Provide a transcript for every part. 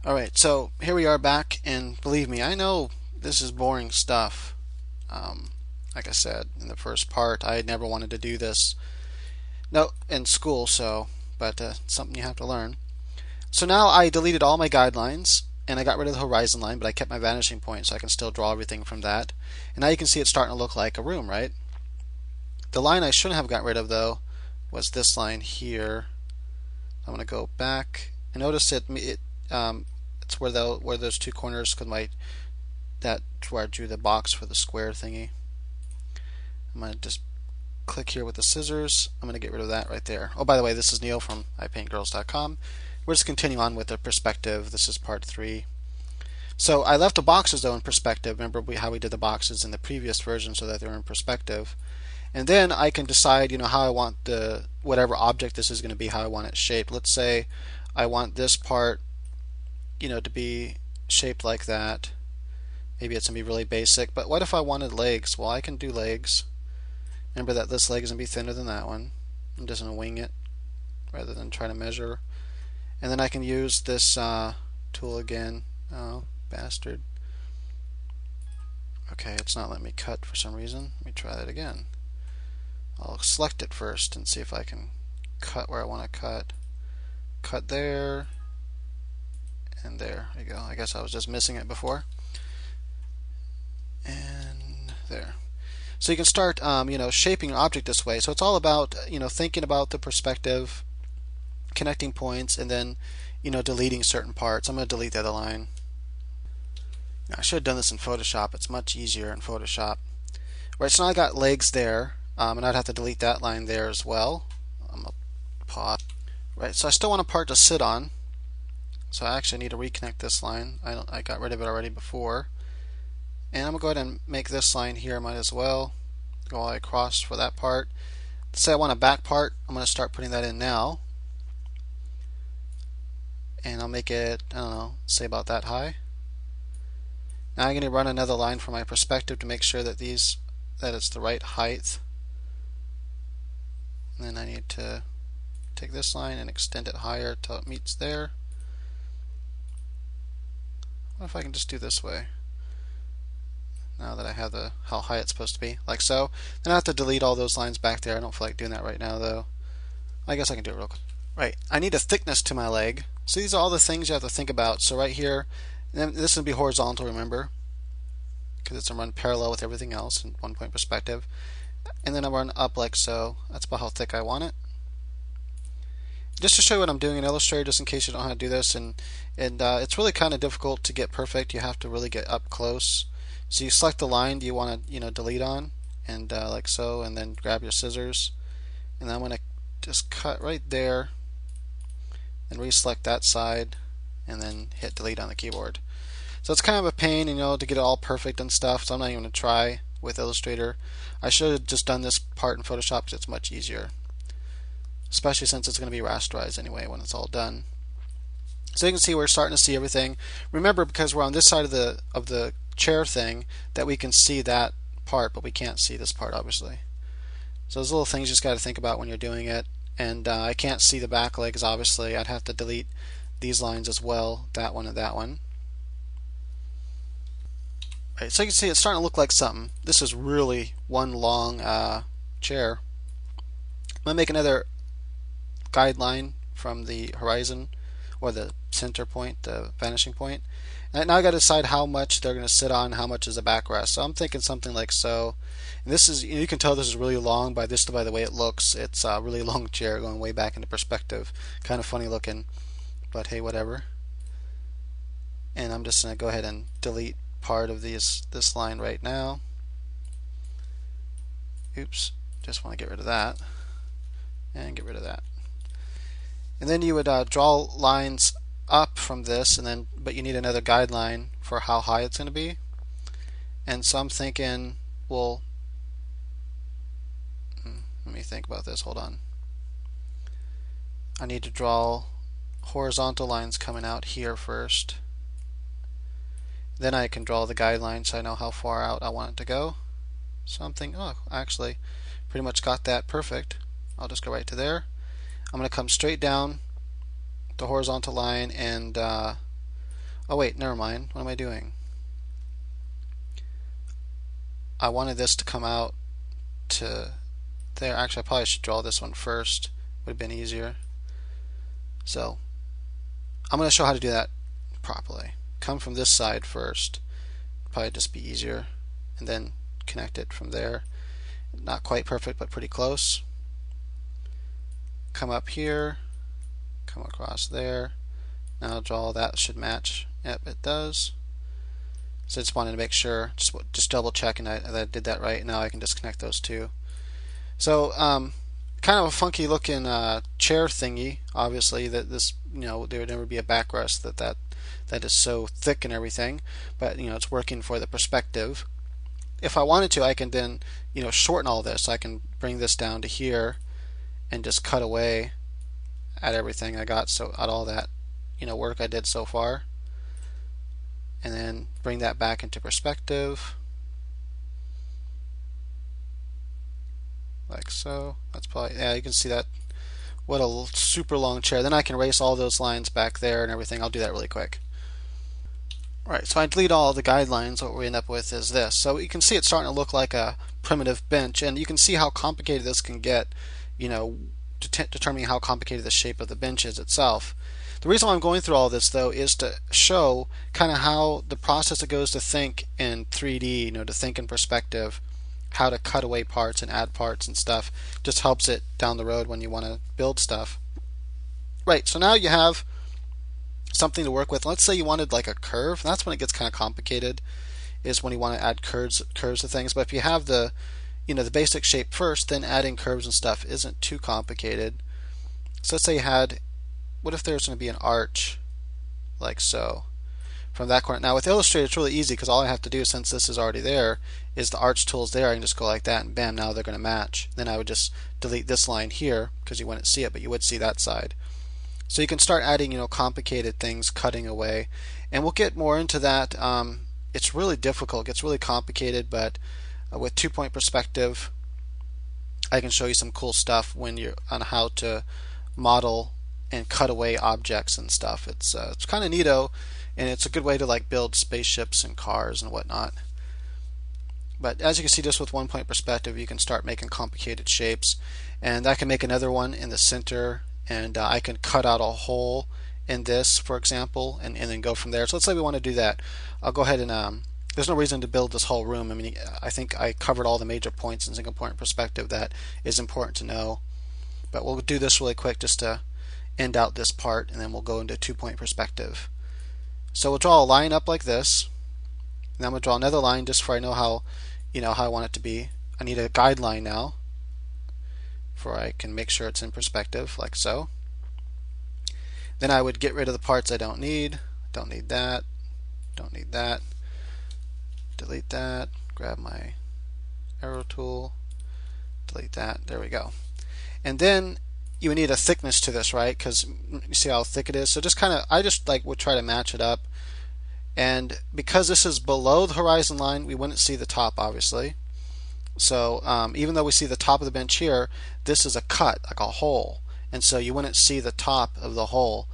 Alright, so here we are back, and believe me, I know this is boring stuff. Like I said in the first part, I never wanted to do this. No, in school, but it's something you have to learn. So now I deleted all my guidelines, and I got rid of the horizon line, but I kept my vanishing point, so I can still draw everything from that. And now you can see it's starting to look like a room, right? The line I shouldn't have got rid of, though, was this line here. I'm going to go back, and notice it's where those two corners, because that's where I drew the box for the square thingy. I'm going to just click here with the scissors. I'm going to get rid of that right there. Oh, by the way, this is Neil from iPaintGirls.com. We'll just continue on with the perspective. This is part 3. So I left the boxes though in perspective. Remember how we did the boxes in the previous version so that they're in perspective. And then I can decide, how I want whatever object this is going to be, how I want it shaped. Let's say I want this part, to be shaped like that. Maybe it's going to be really basic, but what if I wanted legs? Well, I can do legs. Remember that this leg is going to be thinner than that one. I'm just going to wing it rather than try to measure. And then I can use this tool again. Oh, bastard. Okay, it's not letting me cut for some reason. Let me try that again. I'll select it first and see if I can cut where I want to cut. Cut there. And there you go. I guess I was just missing it before. And there. So you can start, shaping an object this way. So it's all about, thinking about the perspective, connecting points, and then, deleting certain parts. I'm going to delete the other line. Now, I should have done this in Photoshop. It's much easier in Photoshop. Right, so now I got legs there, and I'd have to delete that line there as well. I'm going to pause. Right, so I still want a part to sit on. So I actually need to reconnect this line. I got rid of it already before. And I'm going to go ahead and make this line here, might as well. Go all the way across for that part. Let's say I want a back part. I'm going to start putting that in now. And I'll make it, I don't know, say about that high. Now I'm going to run another line for my perspective to make sure that it's the right height. And then I need to take this line and extend it higher till it meets there. What if I can just do this way? Now that I have how high it's supposed to be, like so. Then I have to delete all those lines back there. I don't feel like doing that right now though. I guess I can do it real quick. Right, I need a thickness to my leg. So these are all the things you have to think about. So right here, and this will be horizontal, remember, because it's going to run parallel with everything else in 1-point perspective. And then I run up like so. That's about how thick I want it. Just to show you what I'm doing in Illustrator, just in case you don't know how to do this, and it's really kind of difficult to get perfect. You have to really get up close. So you select the line you want to delete on, and like so, and then grab your scissors, and I'm going to just cut right there, and reselect that side, and then hit delete on the keyboard. So it's kind of a pain, to get it all perfect and stuff. So I'm not even going to try with Illustrator. I should have just done this part in Photoshop because it's much easier, especially since it's going to be rasterized anyway when it's all done. So you can see we're starting to see everything. Remember, because we're on this side of the chair thing, that we can see that part, but we can't see this part obviously. So those little things you just got to think about when you're doing it. And I can't see the back legs obviously. I'd have to delete these lines as well, that one and that one. Right, so you can see it's starting to look like something. This is really one long chair. I'm going to make another guideline from the horizon, or the center point, the vanishing point. And now I got to decide how much they're going to sit on, how much is a backrest. So I'm thinking something like so. And this is, you can tell this is really long by the way it looks. It's a really long chair going way back into perspective. Kind of funny looking, but hey, whatever. And I'm just going to go ahead and delete part of this line right now. Oops, just want to get rid of that. And get rid of that. And then you would draw lines up from this, but you need another guideline for how high it's going to be. And so I'm thinking, well, let me think about this. Hold on. I need to draw horizontal lines coming out here first. Then I can draw the guideline so I know how far out I want it to go. So I'm thinking, oh, actually, pretty much got that perfect. I'll just go right to there. I'm going to come straight down the horizontal line and Oh wait, never mind. What am I doing? I wanted this to come out to there. Actually, I probably should draw this one first. Would have been easier. So I'm going to show how to do that properly. Come from this side first. Probably just be easier. And then connect it from there. Not quite perfect, but pretty close. Come up here. Come across there. Now draw that should match. Yep, it does. So I just wanted to make sure, just double checking that I did that right. Now I can just connect those two. So kind of a funky looking chair thingy. Obviously, that this there would never be a backrest that is so thick and everything. But it's working for the perspective. If I wanted to, I can then shorten all this. I can bring this down to here and just cut away at everything I got. So at all that work I did so far. And then bring that back into perspective, like so. That's probably, yeah, you can see that. What a super long chair. Then I can erase all those lines back there and everything. I'll do that really quick. Alright, so I delete all the guidelines. What we end up with is this. So you can see it's starting to look like a primitive bench, and you can see how complicated this can get, determining how complicated the shape of the bench is itself. The reason why I'm going through all this, though, is to show kind of how the process it goes to think in 3D, to think in perspective, how to cut away parts and add parts and stuff, just helps it down the road when you want to build stuff. Right, so now you have something to work with. Let's say you wanted like a curve. That's when it gets kind of complicated, is when you want to add curves to things. But if you have the basic shape first, then adding curves and stuff isn't too complicated. So let's say you had, what if there's going to be an arch like so from that corner? Now with Illustrator it's really easy, because all I have to do, since this is already there, is the arch tool's there. I can just go like that and bam, now they're going to match. Then I would just delete this line here because you wouldn't see it, but you would see that side. So you can start adding complicated things, cutting away, and we'll get more into that. It's really difficult, it gets really complicated, but with 2-point perspective I can show you some cool stuff when you're on how to model and cut away objects and stuff. It's kind of neato, and it's a good way to like build spaceships and cars and whatnot. But as you can see, just with 1-point perspective, you can start making complicated shapes, and I can make another one in the center, and I can cut out a hole in this, for example, and then go from there. So let's say we want to do that. I'll go ahead and there's no reason to build this whole room. I mean, I think I covered all the major points in 1-point perspective that is important to know. But we'll do this really quick just to end out this part, and then we'll go into 2-point perspective. So we'll draw a line up like this, and then I'm going to draw another line just for I know how how I want it to be. I need a guideline now for I can make sure it's in perspective like so. Then I would get rid of the parts I don't need. Don't need that, don't need that, delete that, grab my arrow tool, delete that, there we go. And then you would need a thickness to this, right? Because you see how thick it is. So just I just would try to match it up. And because this is below the horizon line, we wouldn't see the top, obviously. So even though we see the top of the bench here, this is a cut, like a hole. And so you wouldn't see the top of the hole.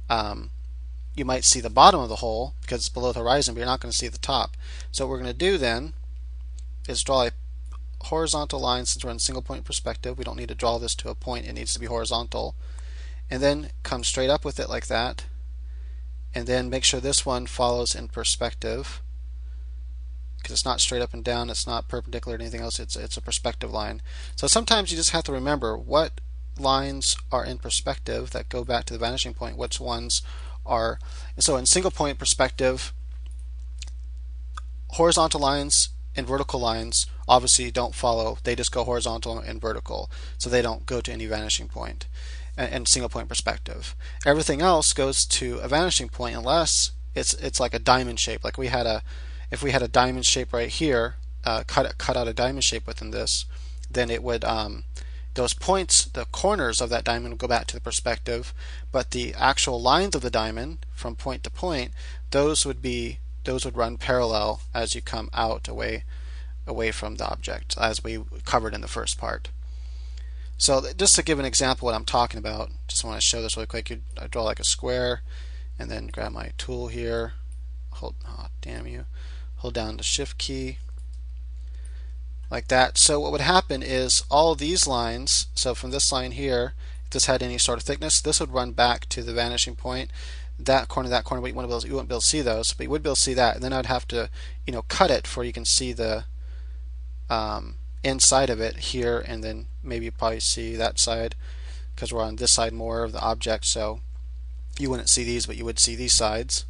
You might see the bottom of the hole because it's below the horizon, but you're not going to see the top. So what we're going to do then is draw a horizontal line. Since we're in 1-point perspective, we don't need to draw this to a point, it needs to be horizontal, and then come straight up with it like that, and then make sure this one follows in perspective, because it's not straight up and down, it's not perpendicular to anything else, it's a perspective line. So sometimes you just have to remember what lines are in perspective that go back to the vanishing point, which ones are. So in 1-point perspective, horizontal lines and vertical lines obviously don't follow, they just go horizontal and vertical, so they don't go to any vanishing point in 1-point perspective. Everything else goes to a vanishing point unless it's like a diamond shape. Like if we had a diamond shape right here, cut out a diamond shape within this, then it would those points, the corners of that diamond, would go back to the perspective, but the actual lines of the diamond from point to point, those would run parallel as you come out away from the object, as we covered in the first part. So just to give an example of what I'm talking about, just want to show this really quick. I draw like a square, and then grab my tool here, oh, damn you, hold down the shift key like that. So what would happen is all these lines, so from this line here, if this had any sort of thickness, this would run back to the vanishing point. That corner, but you wouldn't be able to see those, but you would be able to see that, and then I'd have to, cut it before you can see the inside of it here, and then maybe you probably see that side because we're on this side more of the object, so you wouldn't see these, but you would see these sides,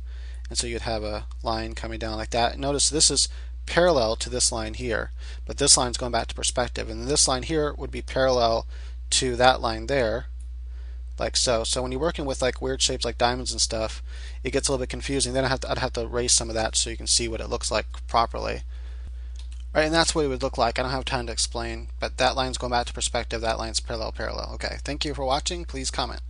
and so you'd have a line coming down like that. Notice this is parallel to this line here, but this line's going back to perspective, and this line here would be parallel to that line there, like so. So when you're working with like weird shapes like diamonds and stuff, it gets a little bit confusing. Then I'd have to erase some of that so you can see what it looks like properly. Right, and that's what it would look like. I don't have time to explain, but that line's going back to perspective, that line's parallel. Okay, thank you for watching. Please comment.